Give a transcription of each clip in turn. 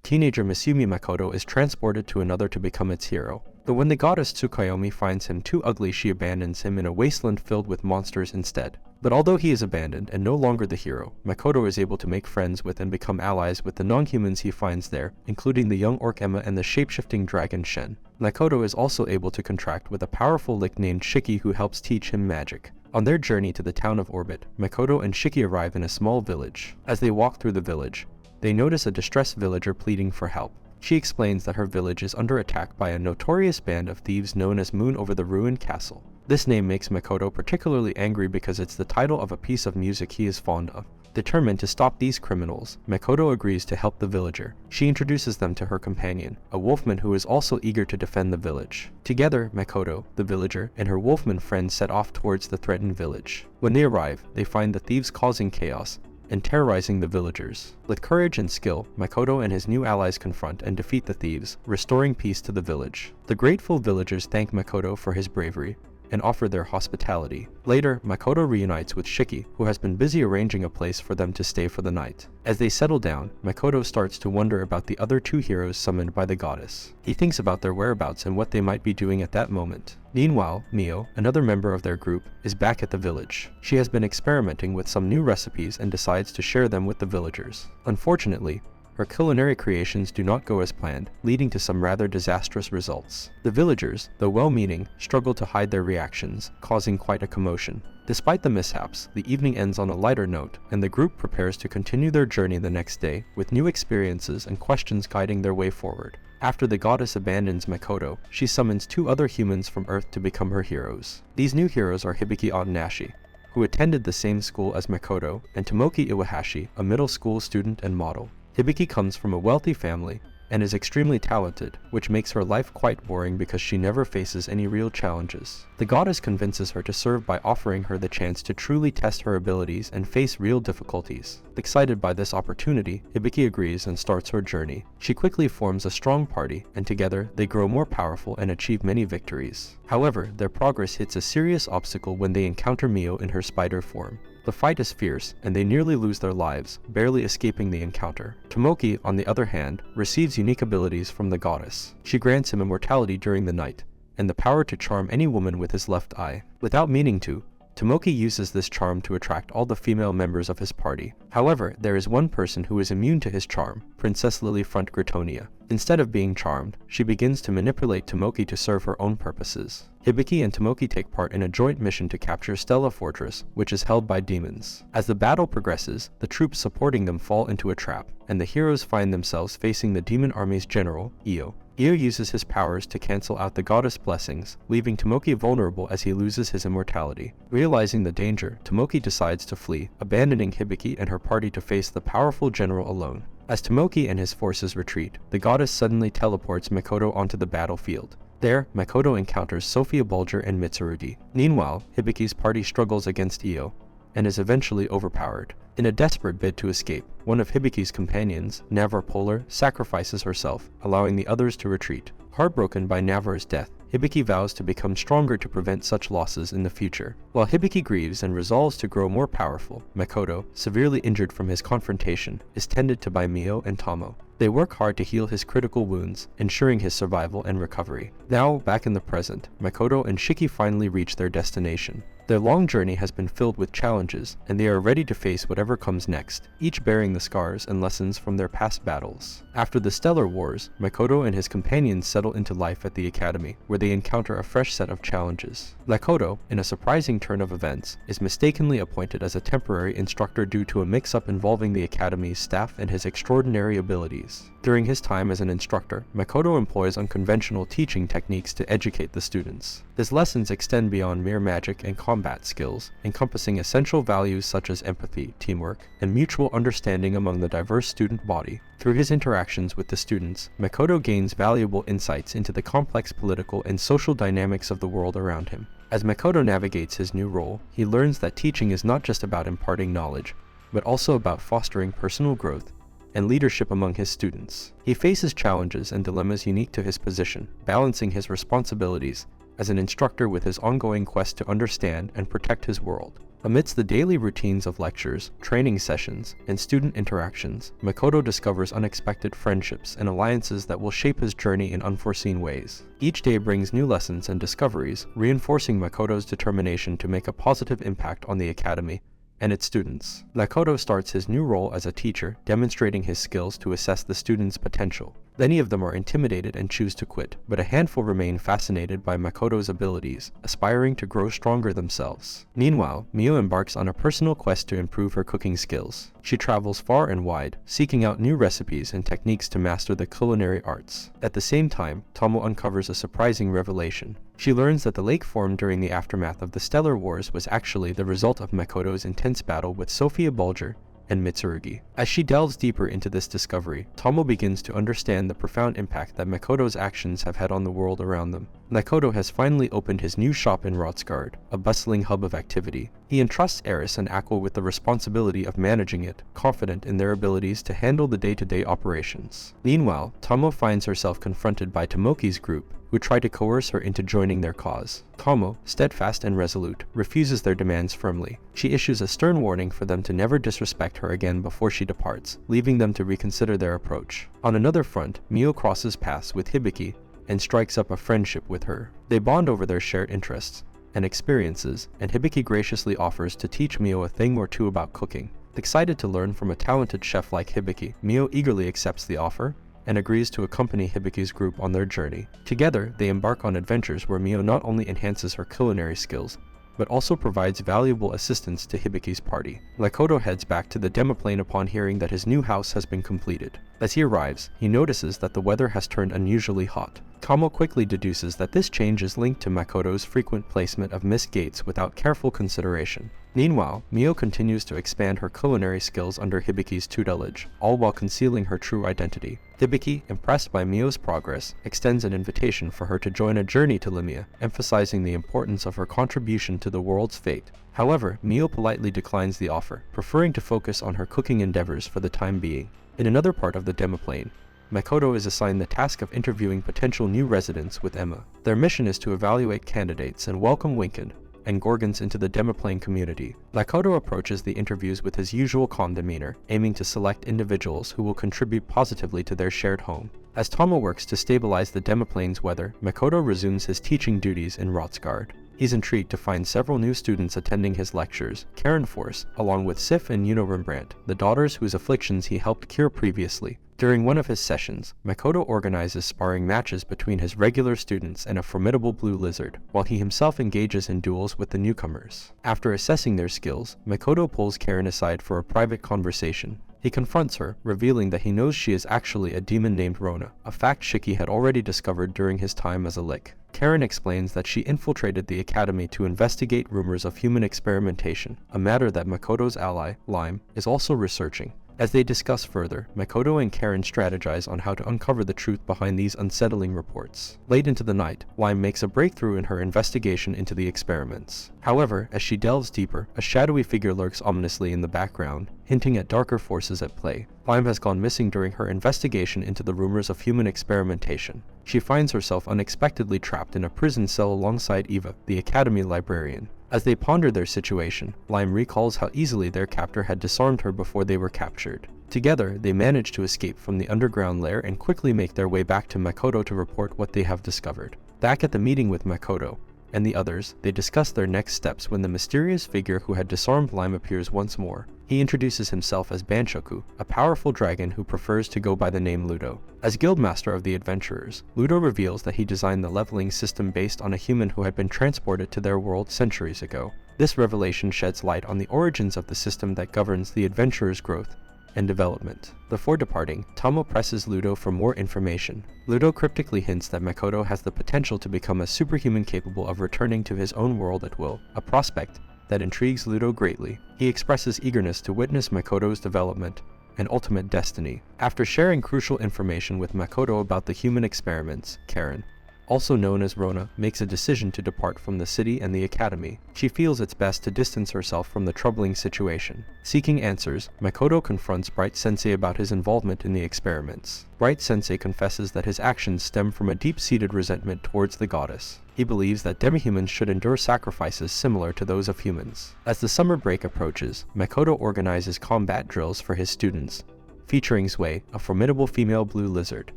teenager Misumi Makoto is transported to another to become its hero. But when the goddess Tsukuyomi finds him too ugly, she abandons him in a wasteland filled with monsters instead. But although he is abandoned and no longer the hero, Makoto is able to make friends with and become allies with the non-humans he finds there, including the young orc Emma and the shape-shifting dragon Shen. Makoto is also able to contract with a powerful Lick named Shiki who helps teach him magic. On their journey to the town of Orbit, Makoto and Shiki arrive in a small village. As they walk through the village, they notice a distressed villager pleading for help. She explains that her village is under attack by a notorious band of thieves known as Moon over the ruined castle. This name makes Makoto particularly angry because it's the title of a piece of music he is fond of. Determined to stop these criminals, Makoto agrees to help the villager. She introduces them to her companion, a wolfman who is also eager to defend the village. Together, Makoto, the villager, and her wolfman friend set off towards the threatened village. When they arrive, they find the thieves causing chaos and terrorizing the villagers. With courage and skill, Makoto and his new allies confront and defeat the thieves, restoring peace to the village. The grateful villagers thank Makoto for his bravery and offer their hospitality. Later, Makoto reunites with Shiki, who has been busy arranging a place for them to stay for the night. As they settle down, Makoto starts to wonder about the other two heroes summoned by the goddess. He thinks about their whereabouts and what they might be doing at that moment. Meanwhile, Mio, another member of their group, is back at the village. She has been experimenting with some new recipes and decides to share them with the villagers. Unfortunately, her culinary creations do not go as planned, leading to some rather disastrous results. The villagers, though well-meaning, struggle to hide their reactions, causing quite a commotion. Despite the mishaps, the evening ends on a lighter note, and the group prepares to continue their journey the next day, with new experiences and questions guiding their way forward. After the goddess abandons Makoto, she summons two other humans from Earth to become her heroes. These new heroes are Hibiki Otonashi, who attended the same school as Makoto, and Tomoki Iwahashi, a middle school student and model. Hibiki comes from a wealthy family and is extremely talented, which makes her life quite boring because she never faces any real challenges. The goddess convinces her to serve by offering her the chance to truly test her abilities and face real difficulties. Excited by this opportunity, Hibiki agrees and starts her journey. She quickly forms a strong party, and together they grow more powerful and achieve many victories. However, their progress hits a serious obstacle when they encounter Mio in her spider form. The fight is fierce, and they nearly lose their lives, barely escaping the encounter. Tomoki, on the other hand, receives unique abilities from the goddess. She grants him immortality during the night, and the power to charm any woman with his left eye. Without meaning to, Tomoki uses this charm to attract all the female members of his party. However, there is one person who is immune to his charm, Princess Lilyfront Gritonia. Instead of being charmed, she begins to manipulate Tomoki to serve her own purposes. Hibiki and Tomoki take part in a joint mission to capture Stella Fortress, which is held by demons. As the battle progresses, the troops supporting them fall into a trap, and the heroes find themselves facing the demon army's general, Io. Io uses his powers to cancel out the goddess' blessings, leaving Tomoki vulnerable as he loses his immortality. Realizing the danger, Tomoki decides to flee, abandoning Hibiki and her party to face the powerful general alone. As Tomoki and his forces retreat, the goddess suddenly teleports Makoto onto the battlefield. There, Makoto encounters Sophia Bulger and Mitsurugi. Meanwhile, Hibiki's party struggles against Io, and is eventually overpowered. In a desperate bid to escape, one of Hibiki's companions, Navar Polar, sacrifices herself, allowing the others to retreat. Heartbroken by Navar's death, Hibiki vows to become stronger to prevent such losses in the future. While Hibiki grieves and resolves to grow more powerful, Makoto, severely injured from his confrontation, is tended to by Mio and Tomo. They work hard to heal his critical wounds, ensuring his survival and recovery. Now, back in the present, Makoto and Shiki finally reach their destination. Their long journey has been filled with challenges, and they are ready to face whatever comes next, each bearing the scars and lessons from their past battles. After the Stellar Wars, Makoto and his companions settle into life at the academy, where they encounter a fresh set of challenges. Makoto, in a surprising turn of events, is mistakenly appointed as a temporary instructor due to a mix-up involving the academy's staff and his extraordinary abilities. During his time as an instructor, Makoto employs unconventional teaching techniques to educate the students. His lessons extend beyond mere magic and combat skills, encompassing essential values such as empathy, teamwork, and mutual understanding among the diverse student body. Through his interactions with the students, Makoto gains valuable insights into the complex political and social dynamics of the world around him. As Makoto navigates his new role, he learns that teaching is not just about imparting knowledge, but also about fostering personal growth and leadership among his students. He faces challenges and dilemmas unique to his position, balancing his responsibilities as an instructor with his ongoing quest to understand and protect his world. Amidst the daily routines of lectures, training sessions, and student interactions, Makoto discovers unexpected friendships and alliances that will shape his journey in unforeseen ways. Each day brings new lessons and discoveries, reinforcing Makoto's determination to make a positive impact on the academy and its students. Makoto starts his new role as a teacher, demonstrating his skills to assess the students' potential. Many of them are intimidated and choose to quit, but a handful remain fascinated by Makoto's abilities, aspiring to grow stronger themselves. Meanwhile, Mio embarks on a personal quest to improve her cooking skills. She travels far and wide, seeking out new recipes and techniques to master the culinary arts. At the same time, Tomo uncovers a surprising revelation. She learns that the lake formed during the aftermath of the Stellar Wars was actually the result of Makoto's intense battle with Sophia Bulger and Mitsurugi. As she delves deeper into this discovery, Tomo begins to understand the profound impact that Makoto's actions have had on the world around them. Makoto has finally opened his new shop in Rotsgard, a bustling hub of activity. He entrusts Eris and Aqua with the responsibility of managing it, confident in their abilities to handle the day-to-day operations. Meanwhile, Tomo finds herself confronted by Tomoki's group, who try to coerce her into joining their cause. Tomo, steadfast and resolute, refuses their demands firmly. She issues a stern warning for them to never disrespect her again before she departs, leaving them to reconsider their approach. On another front, Mio crosses paths with Hibiki and strikes up a friendship with her. They bond over their shared interests and experiences, and Hibiki graciously offers to teach Mio a thing or two about cooking. Excited to learn from a talented chef like Hibiki, Mio eagerly accepts the offer and agrees to accompany Hibiki's group on their journey. Together, they embark on adventures where Mio not only enhances her culinary skills, but also provides valuable assistance to Hibiki's party. Makoto heads back to the demiplane upon hearing that his new house has been completed. As he arrives, he notices that the weather has turned unusually hot. Tomo quickly deduces that this change is linked to Makoto's frequent placement of missed gates without careful consideration. Meanwhile, Mio continues to expand her culinary skills under Hibiki's tutelage, all while concealing her true identity. Hibiki, impressed by Mio's progress, extends an invitation for her to join a journey to Limia, emphasizing the importance of her contribution to the world's fate. However, Mio politely declines the offer, preferring to focus on her cooking endeavors for the time being. In another part of the demiplane, Makoto is assigned the task of interviewing potential new residents with Emma. Their mission is to evaluate candidates and welcome Winken and Gorgons into the demiplane community. Makoto approaches the interviews with his usual calm demeanor, aiming to select individuals who will contribute positively to their shared home. As Tomo works to stabilize the demiplane's weather, Makoto resumes his teaching duties in Rotsgard. He's intrigued to find several new students attending his lectures, Karen Force, along with Sif and Yuno Rembrandt, the daughters whose afflictions he helped cure previously. During one of his sessions, Makoto organizes sparring matches between his regular students and a formidable blue lizard, while he himself engages in duels with the newcomers. After assessing their skills, Makoto pulls Karen aside for a private conversation. He confronts her, revealing that he knows she is actually a demon named Rona, a fact Shiki had already discovered during his time as a Lick. Karen explains that she infiltrated the academy to investigate rumors of human experimentation, a matter that Makoto's ally, Lime, is also researching. As they discuss further, Makoto and Karen strategize on how to uncover the truth behind these unsettling reports. Late into the night, Lime makes a breakthrough in her investigation into the experiments. However, as she delves deeper, a shadowy figure lurks ominously in the background, hinting at darker forces at play. Lime has gone missing during her investigation into the rumors of human experimentation. She finds herself unexpectedly trapped in a prison cell alongside Eva, the academy librarian. As they ponder their situation, Lime recalls how easily their captor had disarmed her before they were captured. Together, they manage to escape from the underground lair and quickly make their way back to Makoto to report what they have discovered. Back at the meeting with Makoto and the others, they discuss their next steps when the mysterious figure who had disarmed Lime appears once more. He introduces himself as Banshoku, a powerful dragon who prefers to go by the name Ludo. As guildmaster of the adventurers, Ludo reveals that he designed the leveling system based on a human who had been transported to their world centuries ago. This revelation sheds light on the origins of the system that governs the adventurers' growth and development. Before departing, Tomo presses Ludo for more information. Ludo cryptically hints that Makoto has the potential to become a superhuman capable of returning to his own world at will, a prospect that intrigues Ludo greatly. He expresses eagerness to witness Makoto's development and ultimate destiny. After sharing crucial information with Makoto about the human experiments, Karen, also known as Rona, makes a decision to depart from the city and the academy. She feels it's best to distance herself from the troubling situation. Seeking answers, Makoto confronts Bright Sensei about his involvement in the experiments. Bright Sensei confesses that his actions stem from a deep-seated resentment towards the goddess. He believes that demihumans should endure sacrifices similar to those of humans. As the summer break approaches, Makoto organizes combat drills for his students, featuring Sui, a formidable female blue lizard.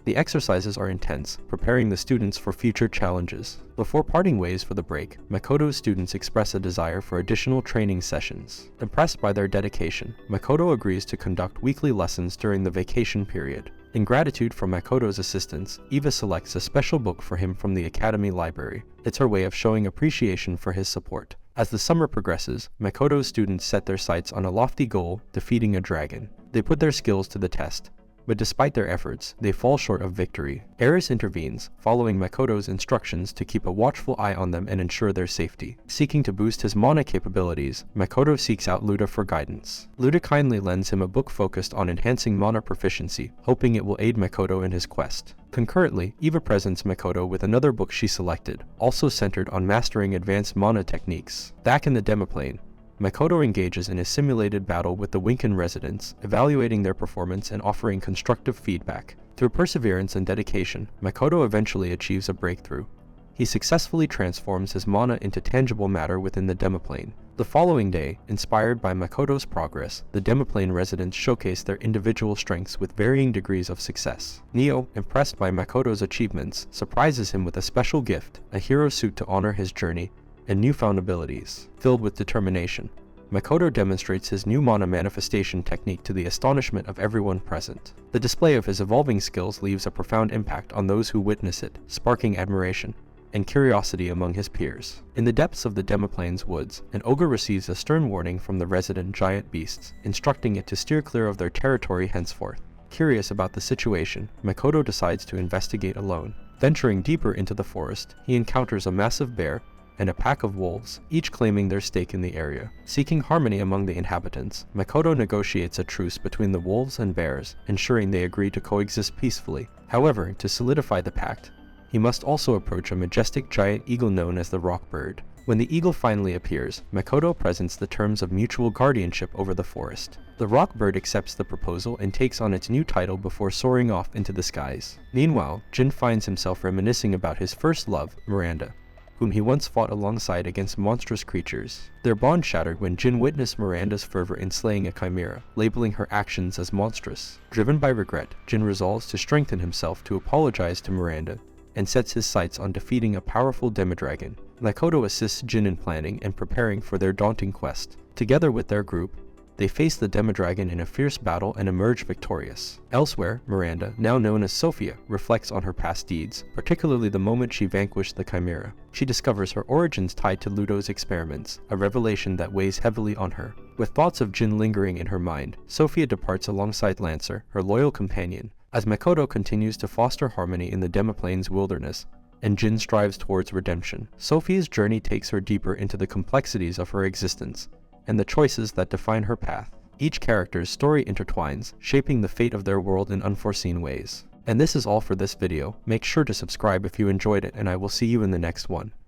The exercises are intense, preparing the students for future challenges. Before parting ways for the break, Makoto's students express a desire for additional training sessions. Impressed by their dedication, Makoto agrees to conduct weekly lessons during the vacation period. In gratitude for Makoto's assistance, Eva selects a special book for him from the academy library. It's her way of showing appreciation for his support. As the summer progresses, Makoto's students set their sights on a lofty goal, defeating a dragon. They put their skills to the test, but despite their efforts, they fall short of victory. Eris intervenes, following Makoto's instructions to keep a watchful eye on them and ensure their safety. Seeking to boost his mana capabilities, Makoto seeks out Luda for guidance. Luda kindly lends him a book focused on enhancing mana proficiency, hoping it will aid Makoto in his quest. Concurrently, Eva presents Makoto with another book she selected, also centered on mastering advanced mana techniques. Back in the demiplane, Makoto engages in a simulated battle with the Winkin residents, evaluating their performance and offering constructive feedback. Through perseverance and dedication, Makoto eventually achieves a breakthrough. He successfully transforms his mana into tangible matter within the demiplane. The following day, inspired by Makoto's progress, the demiplane residents showcase their individual strengths with varying degrees of success. Neo, impressed by Makoto's achievements, surprises him with a special gift, a hero suit to honor his journey, and newfound abilities. Filled with determination, Makoto demonstrates his new mana manifestation technique to the astonishment of everyone present. The display of his evolving skills leaves a profound impact on those who witness it, sparking admiration and curiosity among his peers. In the depths of the demiplane's woods, an ogre receives a stern warning from the resident giant beasts, instructing it to steer clear of their territory henceforth. Curious about the situation, Makoto decides to investigate alone. Venturing deeper into the forest, he encounters a massive bear and a pack of wolves, each claiming their stake in the area. Seeking harmony among the inhabitants, Makoto negotiates a truce between the wolves and bears, ensuring they agree to coexist peacefully. However, to solidify the pact, he must also approach a majestic giant eagle known as the Rock Bird. When the eagle finally appears, Makoto presents the terms of mutual guardianship over the forest. The Rock Bird accepts the proposal and takes on its new title before soaring off into the skies. Meanwhile, Jin finds himself reminiscing about his first love, Miranda, whom he once fought alongside against monstrous creatures. Their bond shattered when Jin witnessed Miranda's fervor in slaying a chimera, labeling her actions as monstrous. Driven by regret, Jin resolves to strengthen himself to apologize to Miranda, and sets his sights on defeating a powerful demidragon. Makoto assists Jin in planning and preparing for their daunting quest. Together with their group, they face the demidragon in a fierce battle and emerge victorious. Elsewhere, Miranda, now known as Sophia, reflects on her past deeds, particularly the moment she vanquished the chimera. She discovers her origins tied to Ludo's experiments, a revelation that weighs heavily on her. With thoughts of Jin lingering in her mind, Sophia departs alongside Lancer, her loyal companion. As Makoto continues to foster harmony in the demiplane's wilderness, and Jin strives towards redemption, Sophia's journey takes her deeper into the complexities of her existence and the choices that define her path. Each character's story intertwines, shaping the fate of their world in unforeseen ways. And this is all for this video. Make sure to subscribe if you enjoyed it, and I will see you in the next one.